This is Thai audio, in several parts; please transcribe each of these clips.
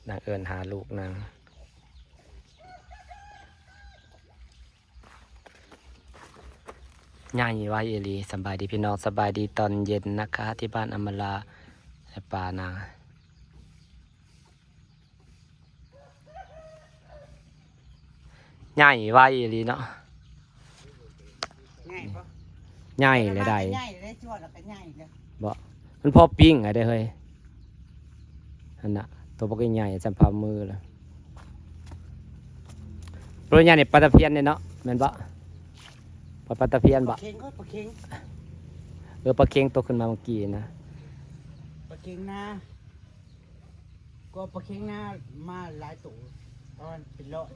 นางเอิญหาลูกนางง่ายไว้เอลีสบายดีพี่น้องสบายดีตอนเย็นนะคะที่บ้านอมราในป่านางง่ายไว้เอลีเนาะง่ายปะ ง่ายเลยได้ ง่ายเลยจวดแล้วก็ง่ายเลย บ่มันพอปิ้งไงได้เฮ้ยอันน่ะตัวปกใหญ่จำพามือเลยปลาใหญ่เนี่ยปลาตะเพียนเนี่ยเนาะแม่นบ่ปลาตะเพียนบ่ ปลาเค็งก็ปลาเค็ง ปลาเค็งตกขึ้นมาเมื่อกี้นะ ปลาเค็งนะก็ปลาเค็งนะมาหลายตัวตอนเป็นร้อย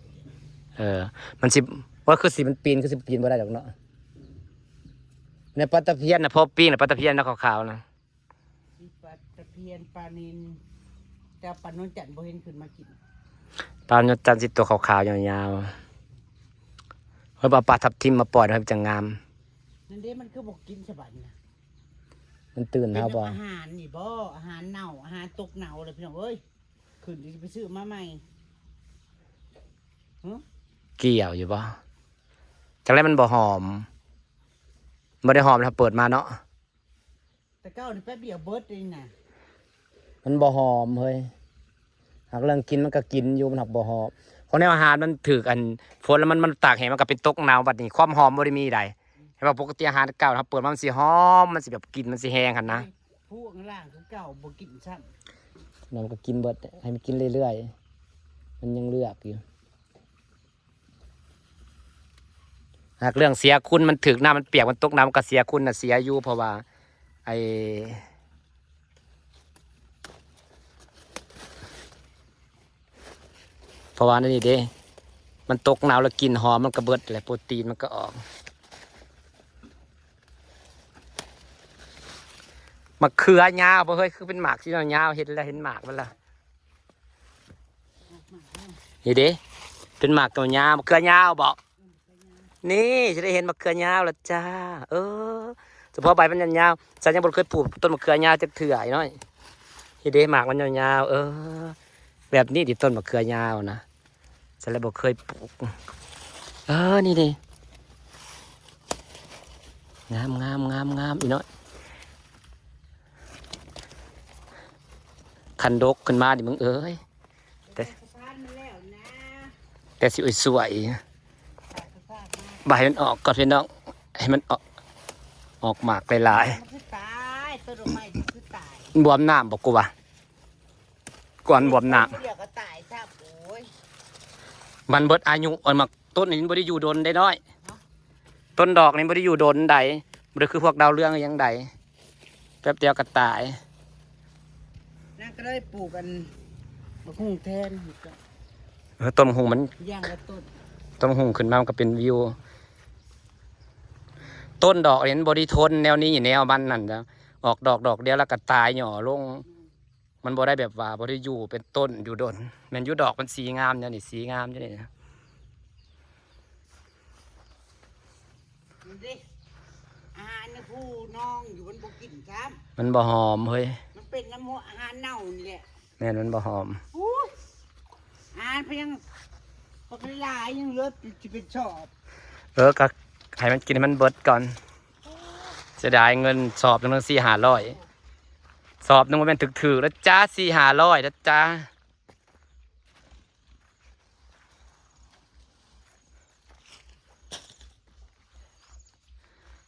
มันสิว่าคือสิมันปีนคือสิปีนบ่ได้ดอกเนาะในปลาตะเพียนนะพอปิ้งน่ะปลาตะเพียนนะขาวๆนะ มีปลาตะเพียนปลานิลแต่ปลาโนนจันทร์บ่เห็นขึ้นมากิน ปลาเนื้อจันทร์สิตัวขาวๆยาวๆเฮ้ยปลาทับทิมมาปล่อยนะครับจังงาม นั่นเด้มันคือบอกกินฉบับนะ มันตื่น เป็น แล้วบ่ อาหารนี่บ่อาหารเน่าอาหารตกเน่าเลยพี่น้องเอ้ยขึ้นไปซื้อมาใหม่ เกี่ยวอยู่บ่จังไรมันบ่หอมบ่ได้หอมถ้าเปิดมาเนาะ แต่เก้านี่แป๊บเดียวเบิร์ดเลยน่ะ มันบ่หอมเฮ้ยหากเรื่องกินมันก็กินอยู่มันหักบ่หอมของในอาหารมันถือกันฝนแล้วมันตากแห้งมันก็เป็นตกหนาวบัดนี้ความหอมบ่ได้มีใดให้ว่าปกติอาหารเก่าถ้าเปิดมามันสิหอมมันสิแบบกินมันสิแห้งหั่นนะ ผู้ข้างล่างคือเก่าบ่กินซ้ มันก็กินเบิดให้มันกินเรื่อยๆมันยังเลือกอยู่หากเรื่องเสียคุณมันถึกน้ำมันเปียกมันตกน้ำมันก็เสียคุณน่ะเสียอยู่เพราะว่าไอเพราะว่านั่นนี่เด้มันตกหนาวแล้วกินหอมมันก็เบิดแหละโปรตีนมันก็ออกมะเขือยาวบ่เฮ้ยคือเป็นหมากที่ยาวเห็นแล้วเห็นหมากมันละนี่เด้เป็นหมากตัวยาวมะเขือยาวบอกนี่จะได้เห็นมะเขือยาวแล้วจ้าเฉพาะใบมันยาวๆฉันยังบ่เคยปลูกต้นมะเขือยาวจักเถื่อน้อยนี่เด้หมากมันยาวๆแบบนี้ดิต้นมะเขือยาวนะฉันเลยบ่เคยปลูกนี่ดิงามอีน้อยคันดกขึ้นมาดิมึงเอ้ย ำแต่สะพานมันแล้วนะ แต่สิสวย แต่สะพานมา ใบมันออกก่อนพี่น้องให้มันออกหมากหลาย มันคือตายต้นดอกไม้มันคือตาย ๆบวมน้ำบอกกูว่าก่อนบวมน้ เดี๋ยวก็ตายครับโอ้ย ำมันเบิดอายุอ่อนมาต้นนี้มันบ่ได้อยู่ดนได้น้อย ต้นดอกนี่บ่ได้อยู่ดนใดบ่ได้คือพวกดาวเรืองยังใดแป๊บเดียวก็ตาย นั่นก็ได้ปลูกกันมะฮุ่งแทนอีกก็ ต้นหงมัน ย่างละต้น ต้นหงขึ้นมามันก็เป็นวิว ต้นดอกเห็นบริทนแนวนี้แนวมันนั่นนะออกดอกเดียวแล้วก็ตายหน่อลง มันบ่ได้แบบว่าบ่ได้อยู่เป็นต้นอยู่ดนแมันอยู่ดอกมันสีงามเนี่ยนี่สีงามเนี่ยนะ ดูดิอาหารในผู้น้องอยู่บนบกินครับ มันบ่หอมเฮ้ย มันเป็นน้ำมันอาหารเน่านี่แหละ แม่นมันบ่หอม อู้ยอาหารเพียงปกติหลายยังเหลือจะเป็นชอบ ก็ให้มันกินให้มันเบิดก่อนเสียดายเงินสอบนึง400-500สอบนึงมันเป็นถึกๆแล้วจ้า400-500แล้วจ้า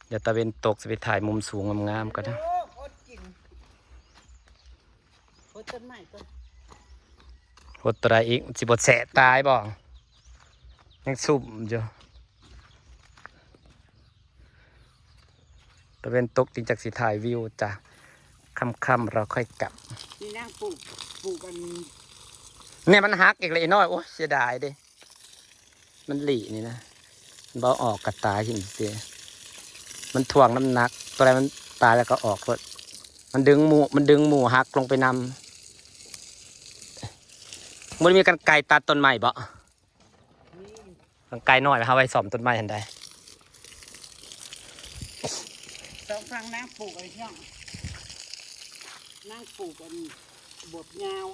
เดี๋ยวตะเวนตกจะไปถ่ายมุมสูงงามๆก็ได้ โอ้โคตรกินโคตรต้นไม้ต้น หดตัวใดอีกสิบดแสะตายบ่ยังสุ่มอยู่ตะเวนตกจริงจากสิถ่ายวิวจ้ะค่ำๆเราค่อยกลับ นี่นั่งปลูกกัน เนี่ยมันหักอีกเลยไอ้น้อยโอ้เสียดายเด้มันหลีนี่นะมันเบาออกกระตายหินเสียมันถ่วงน้ำหนักตัวอะไรมันตายแล้วก็ออกรถมันดึงหมูหักลงไปนำมันมีกันไกรตัดต้นไม้บ่ นี่ กันไกรน้อยไปเอาไว้ซ่อมต้นไม้ทันใด สองฝั่งนั่งปลูกอะไรที่น้องนั่งปลูกกันบวบยาว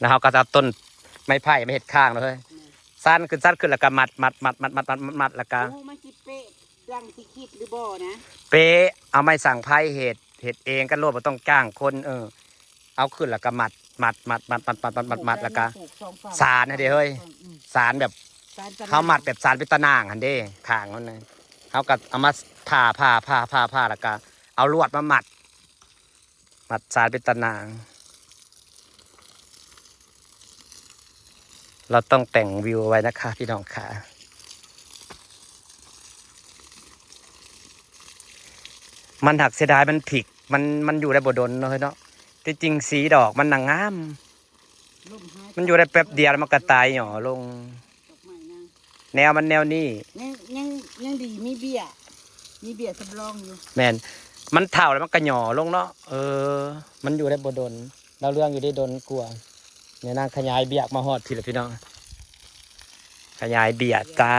แล้วเขาก็จะเอาต้นไม้ไผ่ไม่เห็ดข้างเลยสั้นขึ้นแล้วก็มัดแล้วก็ โอ้มันสิเป๊ะดังที่คิดหรือบ่นะ เป๊ะเอาไม้สั่งไผ่เห็ดเองก็โลดบ่ต้องจ้างคนเอาขึ้นแล้วก็มัดแล้วก็สารนะเด้เฮ้ยสารแบบเขามัดแบบสารเป็นตะนางหันเด้ข้างนั่นเลยเขาก็เอามาผ่าแล้วก็เอาลวดมามัดสารเป็นตะนาง เราต้องแต่งวิวไว้นะคะพี่น้องค่ะมันหักเสียดายมันผิกมันอยู่ได้บ่ดนเนาะเนาะที่จริงสีดอกมันนางงามมันอยู่ได้แป๊บเดียวมันก็ตายหย่อลงแนวมันแนวนี้ยังดีมีเบี้ยสำรองอยู่แมนมันเท่าแล้วมันก็หย่อลงเนาะมันอยู่ได้บ่ดนเราเรื่องอยู่ได้ดนกลัวเนี่ยนางขยายเบียกมาฮอดพี่ละพี่น้องขยายเบียดจ้า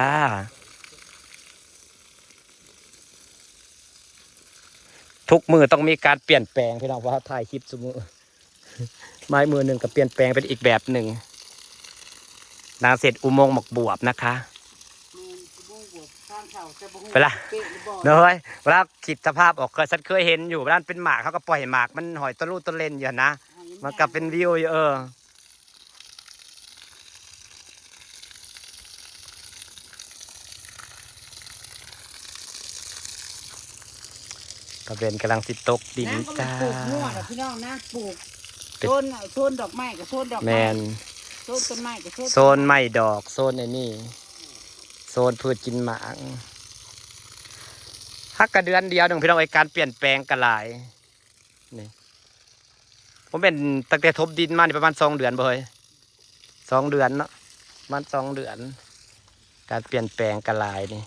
ทุกมือต้องมีการเปลี่ยนแปลงพี่น้องเพราะถ่ายคลิปสมือไม้มือหนึ่งกับเปลี่ยนแปลงเป็นอีกแบบหนึ่งนางเสร็จอุโมงค์หมกบวบนะคะเวลาเนยเวลาคิดสภาพออกก็ฉันเคยเห็นอยู่ร้านเป็นหมากเขาก็ปล่อยหมากมันหอยต้นรูต้นเลนอยู่นะมันกลับเป็นวิวอยู่ก็เป็นกำลังสิตกดินจ้าปลูกมั่วนะพี่น้องนะปลูกโซนดอกไม้กับโซนดอกไม้แมนโซนต้นไม้กับโซนไม้ดอกโซนไอ้นี่โซนพืชกินหมากฮักกระเดือนเดียวหนึ่งพี่น้องไอ้การเปลี่ยนแปลงกระหลายนี่ผมเป็นตั้งแต่ทบดินมาประมาณ2 เดือนบ่เฮ้ย2 เดือนเนาะมัน2 เดือนการเปลี่ยนแปลงกระหลายนี่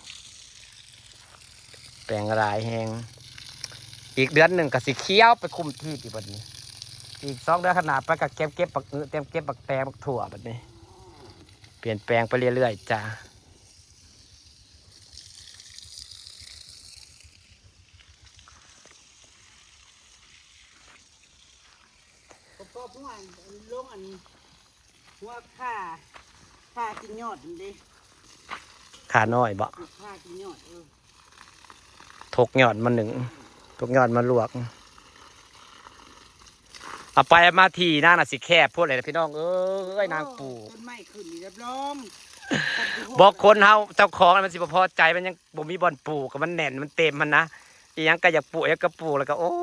แปลงกระหลายแห้งอีกเดือนหนึ่งก็สิเคี้ยวไปคุมที่อีกบัดนี้อีก2 เดือนขนาดไปกับเก็บปักเต็มเก็บปักแตงปักถั่วบัดนี้เปลี่ยนแปลงไปเรื่อยๆจ้าก็พวกลงอันหัวค่ากินยอดดิ ขาน้อยบ่ค่ากินยอดทกยอดมา1ทกยอดมาลวกเอาไปมาทีน่าน่ะสิแคบพวกอะไรนะพี่น้องนางปู่ต้นไม้ขึ้นนี่รับรอง บอกคนเฮาเจ้าของมันสิบ่พอใจมันยังบ่มีบ่อนปลูกกับมันแน่นมันเต็มมันนะอีหยังก็อยากปลูกอยากก็ปลูกแล้วก็โอ้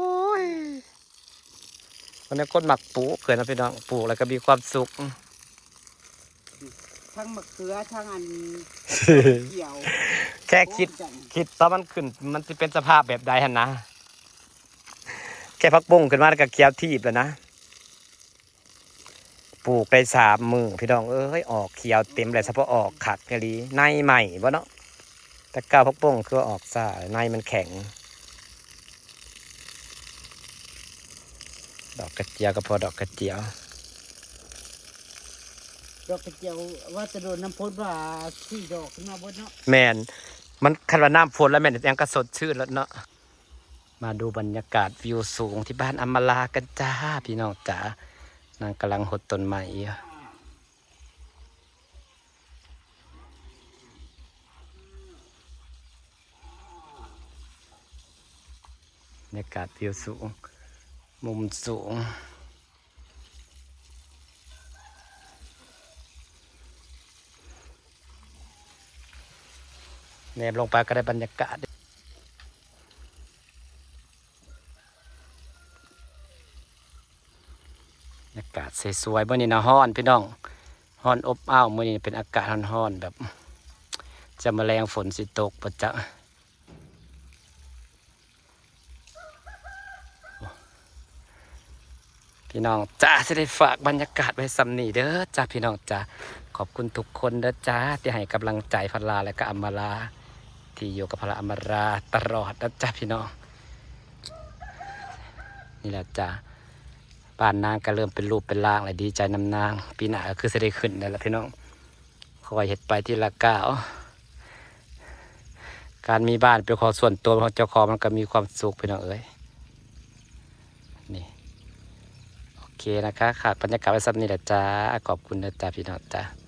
ยมันเป็นคนหมักปลูกเกิดนะพี่น้องปลูกแล้วก็มีความสุขทั้งมะเขือทั้งอันเขียวแค่คิดตอนมันขึ้นมันจะเป็นสภาพแบบใดหั่นนะแค่พักบุ้งขึ้นมาแล้วก็เขียวทีบแล้วนะปลูกได้3 มื้อพี่น้องออกเขียวเต็มเลยเฉพาะออกขักกะลีในใหม่บ่เนาะแต่ก้าวพักบุ้งคือออกซ่าในมันแข็งดอกกระเจียวก็พอดอกกระเจียวว่าจะโดนน้ำพ่นว่า4 ดอกขึ้นมาบนเนาะแมนมันคันว่าน้ำฝนแล้วแมนยังก็สดชื่นแล้วเนาะมาดูบรรยากาศวิวสูงที่บ้านอำมาลากันจ้าพี่น้องจ๋านางกำลังหดต้นไม้บรรยากาศวิวสูงมุมสูงแนบลงไปก็ได้บรรยากาศบรรยากาศสวยๆมื้อนี้นะฮ้อนพี่น้องฮ้อนอบอ้าวมื้อนี้เป็นอากาศร้อนๆแบบจะแมลงฝนสิตกปะจ๊ะพี่น้องจ้าจะได้ฝากบรรยากาศไว้สำนีเด้อจ้าพี่น้องจ้าขอบคุณทุกคนเด้อจ้าที่ให้กำลังใจพลาและก็อำมาลาที่อยู่กับพระอมราตลอดนะจ๊ะพี่น้องนี่แหละจ้ะบ้านนางก็เริ่มเป็นรูปเป็นร่างเลยดีใจนำนางปีหน้าก็คือจะได้ขึ้นแล้วล่ะพี่น้องคอยเห็ดไปที่ละก้าวการมีบ้านเป็นของส่วนตัวของเจ้าของมันก็มีความสุขพี่น้องนี่โอเค เคนะคะค่ะบรรยากาศไว้สักนี้แหละจ้าขอบคุณนะจ้าพี่น้องจ้า